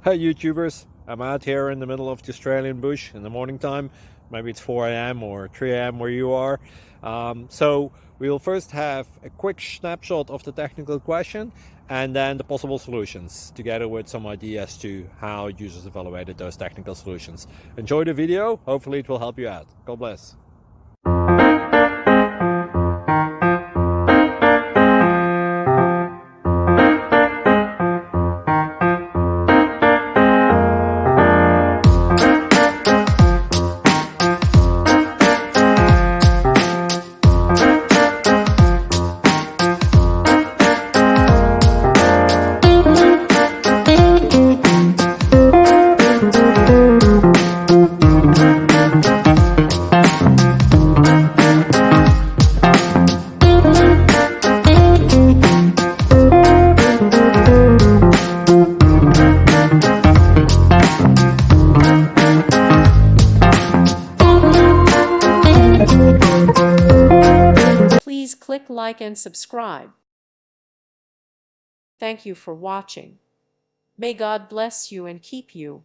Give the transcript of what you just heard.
Hi YouTubers, I'm out here in the middle of the Australian bush in the morning time. Maybe it's 4 a.m. or 3 a.m. where you are. So we'll first have a quick snapshot of the technical question and then the possible solutions, together with some ideas to how users evaluated those technical solutions. Enjoy the video, hopefully it will help you out. God bless. Please click like and subscribe. Thank you for watching. May God bless you and keep you.